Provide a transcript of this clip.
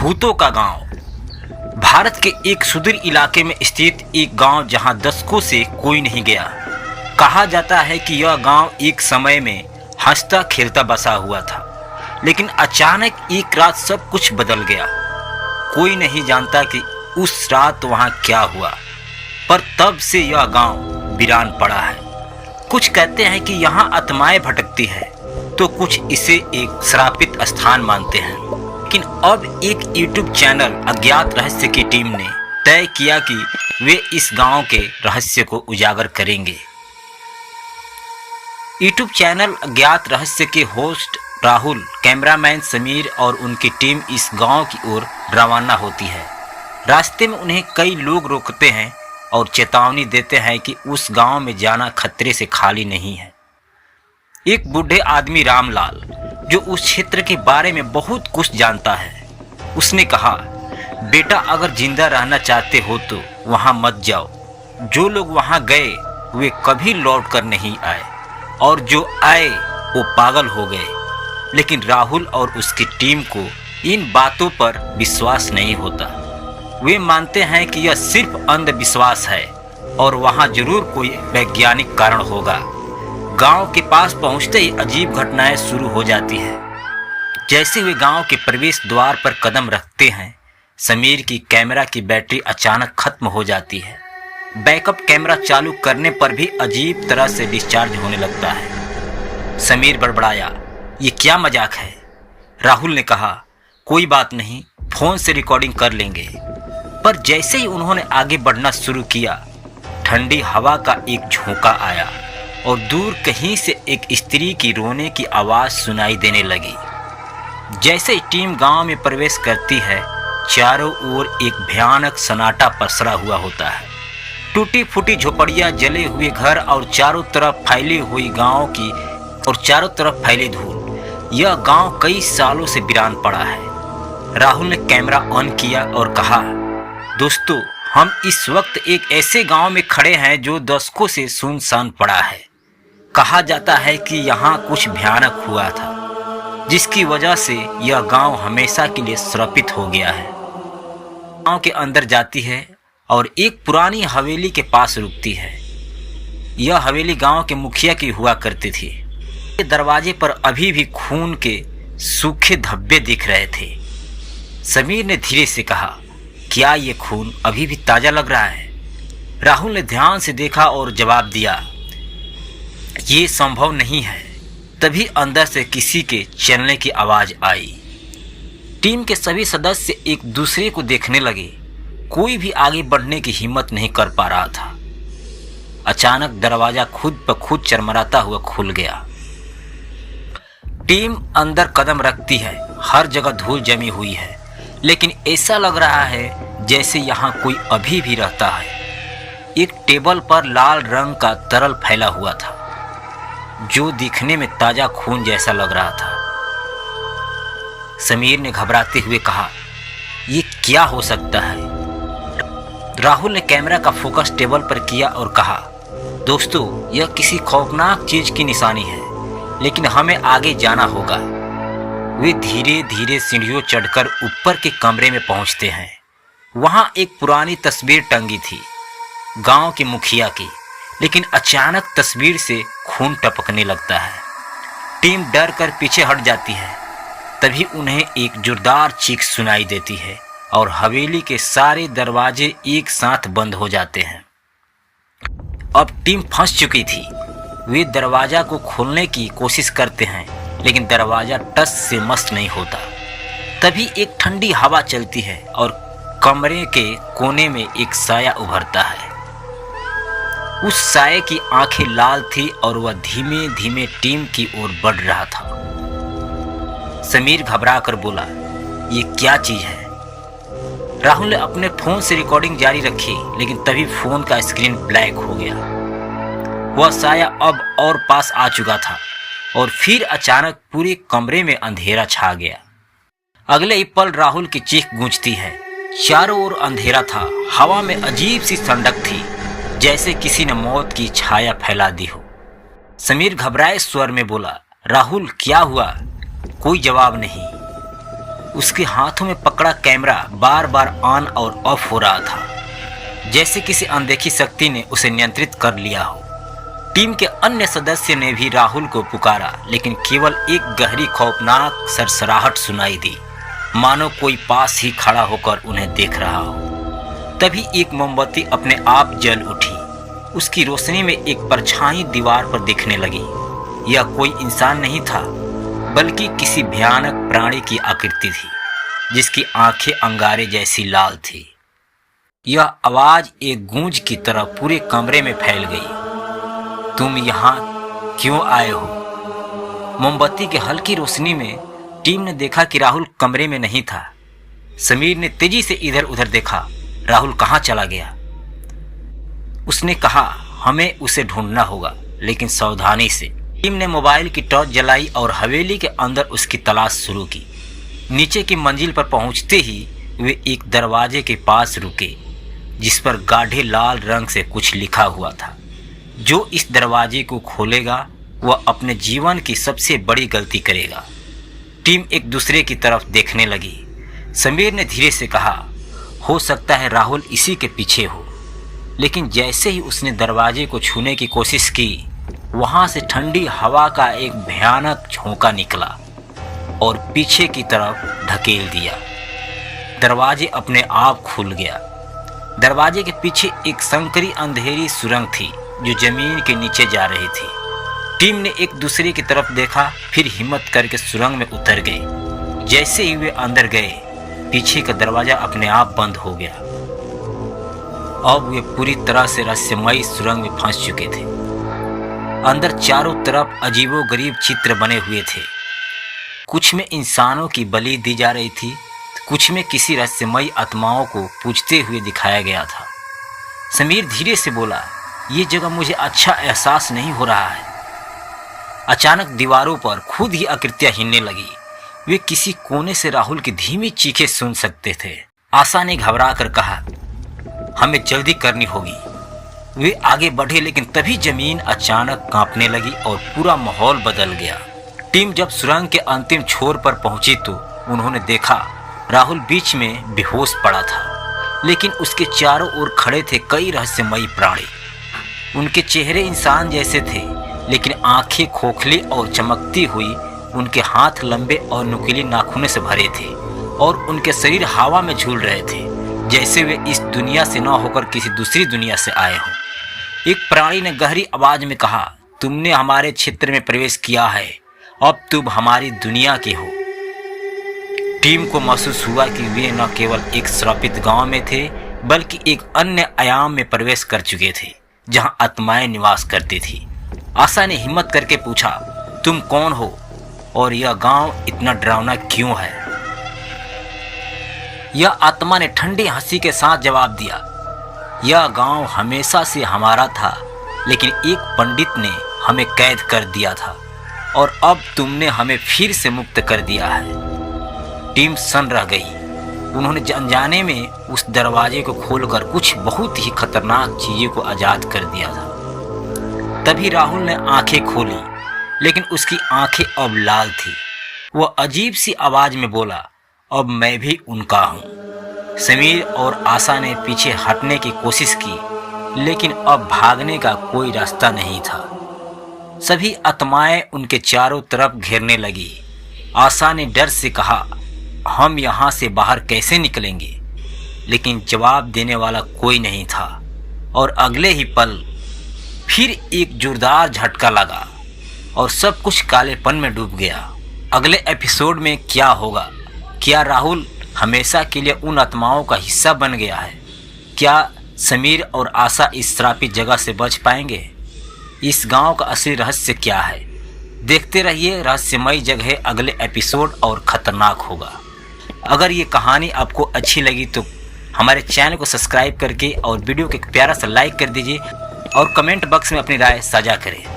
भूतों का गांव। भारत के एक सुदूर इलाके में स्थित एक गांव जहां दशकों से कोई नहीं गया। कहा जाता है कि यह गांव एक समय में हंसता खेलता बसा हुआ था, लेकिन अचानक एक रात सब कुछ बदल गया। कोई नहीं जानता कि उस रात वहां क्या हुआ, पर तब से यह गांव वीरान पड़ा है। कुछ कहते हैं कि यहाँ आत्माएं भटकती हैं, तो कुछ इसे एक श्रापित स्थान मानते हैं। लेकिन अब एक YouTube चैनल अज्ञात रहस्य की टीम ने तय किया कि वे इस गांव के रहस्य को उजागर करेंगे। YouTube चैनल अज्ञात रहस्य के होस्ट राहुल, कैमरामैन समीर और उनकी टीम इस गांव की ओर रवाना होती है। रास्ते में उन्हें कई लोग रोकते हैं और चेतावनी देते हैं कि उस गांव में जाना खतरे से खाली नहीं है। एक बूढ़े आदमी रामलाल, जो उस क्षेत्र के बारे में बहुत कुछ जानता है, उसने कहा, बेटा अगर जिंदा रहना चाहते हो तो वहां मत जाओ। जो लोग वहां गए वे कभी लौट कर नहीं आए, और जो आए वो पागल हो गए। लेकिन राहुल और उसकी टीम को इन बातों पर विश्वास नहीं होता। वे मानते हैं कि यह सिर्फ अंधविश्वास है और वहां जरूर कोई वैज्ञानिक कारण होगा। गांव के पास पहुंचते ही अजीब घटनाएं शुरू हो जाती है। जैसे वे गांव के प्रवेश द्वार पर कदम रखते हैं, समीर की कैमरा की बैटरी अचानक खत्म हो जाती है। बैकअप कैमरा चालू करने पर भी अजीब तरह से डिस्चार्ज होने लगता है। समीर बड़बड़ाया, ये क्या मजाक है? राहुल ने कहा, कोई बात नहीं, फोन से रिकॉर्डिंग कर लेंगे। पर जैसे ही उन्होंने आगे बढ़ना शुरू किया, ठंडी हवा का एक झोंका आया और दूर कहीं से एक स्त्री की रोने की आवाज़ सुनाई देने लगी। जैसे ही टीम गांव में प्रवेश करती है, चारों ओर एक भयानक सन्नाटा पसरा हुआ होता है। टूटी फूटी झोपड़ियाँ, जले हुए घर और चारों तरफ फैली हुई गांव की और चारों तरफ फैली धूल। यह गांव कई सालों से वीरान पड़ा है। राहुल ने कैमरा ऑन किया और कहा, दोस्तों, हम इस वक्त एक ऐसे गांव में खड़े हैं जो दशकों से सुनसान पड़ा है। कहा जाता है कि यहाँ कुछ भयानक हुआ था, जिसकी वजह से यह गांव हमेशा के लिए श्रापित हो गया है। गांव के अंदर जाती है और एक पुरानी हवेली के पास रुकती है। यह हवेली गांव के मुखिया की हुआ करती थी। दरवाजे पर अभी भी खून के सूखे धब्बे दिख रहे थे। समीर ने धीरे से कहा, क्या ये खून अभी भी ताजा लग रहा है? राहुल ने ध्यान से देखा और जवाब दिया, ये संभव नहीं है। तभी अंदर से किसी के चलने की आवाज आई। टीम के सभी सदस्य एक दूसरे को देखने लगे। कोई भी आगे बढ़ने की हिम्मत नहीं कर पा रहा था। अचानक दरवाजा खुद ब खुद चरमराता हुआ खुल गया। टीम अंदर कदम रखती है। हर जगह धूल जमी हुई है, लेकिन ऐसा लग रहा है जैसे यहाँ कोई अभी भी रहता है। एक टेबल पर लाल रंग का तरल फैला हुआ था, जो दिखने में ताजा खून जैसा लग रहा था। समीर ने घबराते हुए कहा, ये क्या हो सकता है? राहुल ने कैमरा का फोकस टेबल पर किया और कहा, दोस्तों, यह किसी खौफनाक चीज की निशानी है, लेकिन हमें आगे जाना होगा। वे धीरे धीरे सीढ़ियों चढ़कर ऊपर के कमरे में पहुंचते हैं। वहां एक पुरानी तस्वीर टंगी थी, गांव के मुखिया की। लेकिन अचानक तस्वीर से खून टपकने लगता है। टीम डर कर पीछे हट जाती है। तभी उन्हें एक जोरदार चीख सुनाई देती है और हवेली के सारे दरवाजे एक साथ बंद हो जाते हैं। अब टीम फंस चुकी थी। वे दरवाजा को खोलने की कोशिश करते हैं, लेकिन दरवाजा टस से मस नहीं होता। तभी एक ठंडी हवा चलती है और कमरे के कोने में एक साया उभरता है। उस साये की आंखें लाल थी और वह धीमे धीमे टीम की ओर बढ़ रहा था। समीर घबरा कर बोला, ये क्या चीज है? राहुल ने अपने फोन से रिकॉर्डिंग जारी रखी, लेकिन तभी फोन का स्क्रीन ब्लैक हो गया। वह साया अब और पास आ चुका था और फिर अचानक पूरे कमरे में अंधेरा छा गया। अगले ही पल राहुल की चीख गूंजती है। चारों ओर अंधेरा था। हवा में अजीब सी ठंडक थी, जैसे किसी ने मौत की छाया फैला दी हो। समीर घबराए स्वर में बोला, राहुल क्या हुआ? कोई जवाब नहीं। उसके हाथों में पकड़ा कैमरा बार बार ऑन और ऑफ हो रहा था, जैसे किसी अनदेखी शक्ति ने उसे नियंत्रित कर लिया हो। टीम के अन्य सदस्य ने भी राहुल को पुकारा, लेकिन केवल एक गहरी खौफनाक सरसराहट सुनाई दी, मानो कोई पास ही खड़ा होकर उन्हें देख रहा हो। तभी एक मोमबत्ती अपने आप जल उठी। उसकी रोशनी में एक परछाई दीवार पर दिखने लगी। यह कोई इंसान नहीं था, बल्कि किसी भयानक प्राणी की आकृति थी, जिसकी आंखें अंगारे जैसी लाल थी। यह आवाज एक गूंज की तरह पूरे कमरे में फैल गई। तुम यहाँ क्यों आए हो? मोमबत्ती की हल्की रोशनी में टीम ने देखा कि राहुल कमरे में नहीं था। समीर ने तेजी से इधर उधर देखा। राहुल कहाँ चला गया? उसने कहा, हमें उसे ढूंढना होगा, लेकिन सावधानी से। टीम ने मोबाइल की टॉर्च जलाई और हवेली के अंदर उसकी तलाश शुरू की। नीचे की मंजिल पर पहुंचते ही वे एक दरवाजे के पास रुके, जिस पर गाढ़े लाल रंग से कुछ लिखा हुआ था। जो इस दरवाजे को खोलेगा वह अपने जीवन की सबसे बड़ी गलती करेगा। टीम एक दूसरे की तरफ देखने लगी। समीर ने धीरे से कहा, हो सकता है राहुल इसी के पीछे हो। लेकिन जैसे ही उसने दरवाजे को छूने की कोशिश की, वहां से ठंडी हवा का एक भयानक झोंका निकला और पीछे की तरफ ढकेल दिया। दरवाजे अपने आप खुल गया। दरवाजे के पीछे एक संकरी अंधेरी सुरंग थी, जो जमीन के नीचे जा रही थी। टीम ने एक दूसरे की तरफ देखा, फिर हिम्मत करके सुरंग में उतर गए। जैसे ही वे अंदर गए, पीछे का दरवाजा अपने आप बंद हो गया। अब वे पूरी तरह से रहस्यमयी सुरंग में फंस चुके थे। अंदर चारों तरफ अजीबोगरीब चित्र बने हुए थे। कुछ में इंसानों की बलि दी जा रही थी, कुछ में किसी रहस्यमयी आत्माओं को पूजते हुए दिखाया गया था। समीर धीरे से बोला, ये जगह मुझे अच्छा एहसास नहीं हो रहा है। अचानक दीवारों पर खुद ही आकृतियां हिलने लगी। वे किसी कोने से राहुल की धीमी चीखें सुन सकते थे। आशा ने घबरा कर कहा, हमें जल्दी करनी होगी। वे आगे बढ़े, लेकिन तभी जमीन अचानक कांपने लगी और पूरा माहौल बदल गया। टीम जब सुरंग के अंतिम छोर पर पहुंची तो उन्होंने देखा राहुल बीच में बेहोश पड़ा था, लेकिन उसके चारों ओर खड़े थे कई रहस्यमयी प्राणी। उनके चेहरे इंसान जैसे थे, लेकिन आंखें खोखली और चमकती हुई। उनके हाथ लंबे और नुकीले नाखूनों से भरे थे और उनके शरीर हवा में झूल रहे थे, जैसे वे इस दुनिया से न होकर किसी दूसरी दुनिया से आए हों। एक प्राणी ने गहरी आवाज में कहा, तुमने हमारे क्षेत्र में प्रवेश किया है, अब तुम हमारी दुनिया के हो। टीम को महसूस हुआ कि वे न केवल एक श्रापित गांव में थे, बल्कि एक अन्य आयाम में प्रवेश कर चुके थे, जहां आत्माएं निवास करती थी। आशा ने हिम्मत करके पूछा, तुम कौन हो और यह गांव इतना डरावना क्यों है? यह आत्मा ने ठंडी हंसी के साथ जवाब दिया, यह गांव हमेशा से हमारा था, लेकिन एक पंडित ने हमें कैद कर दिया था और अब तुमने हमें फिर से मुक्त कर दिया है। टीम सन रह गई। उन्होंने अनजाने में उस दरवाजे को खोलकर कुछ बहुत ही खतरनाक चीजों को आजाद कर दिया था। तभी राहुल ने आंखें खोली, लेकिन उसकी आंखें अब लाल थी। वह अजीब सी आवाज में बोला, अब मैं भी उनका हूँ। समीर और आशा ने पीछे हटने की कोशिश की, लेकिन अब भागने का कोई रास्ता नहीं था। सभी आत्माएं उनके चारों तरफ घेरने लगी। आशा ने डर से कहा, हम यहाँ से बाहर कैसे निकलेंगे? लेकिन जवाब देने वाला कोई नहीं था और अगले ही पल फिर एक जोरदार झटका लगा और सब कुछ कालेपन में डूब गया। अगले एपिसोड में क्या होगा? क्या राहुल हमेशा के लिए उन आत्माओं का हिस्सा बन गया है? क्या समीर और आशा इस श्रापित जगह से बच पाएंगे? इस गांव का असली रहस्य क्या है? देखते रहिए रहस्यमयी जगह अगले एपिसोड और खतरनाक होगा। अगर ये कहानी आपको अच्छी लगी तो हमारे चैनल को सब्सक्राइब करके और वीडियो को एक प्यारा सा लाइक कर दीजिए और कमेंट बॉक्स में अपनी राय साझा करें।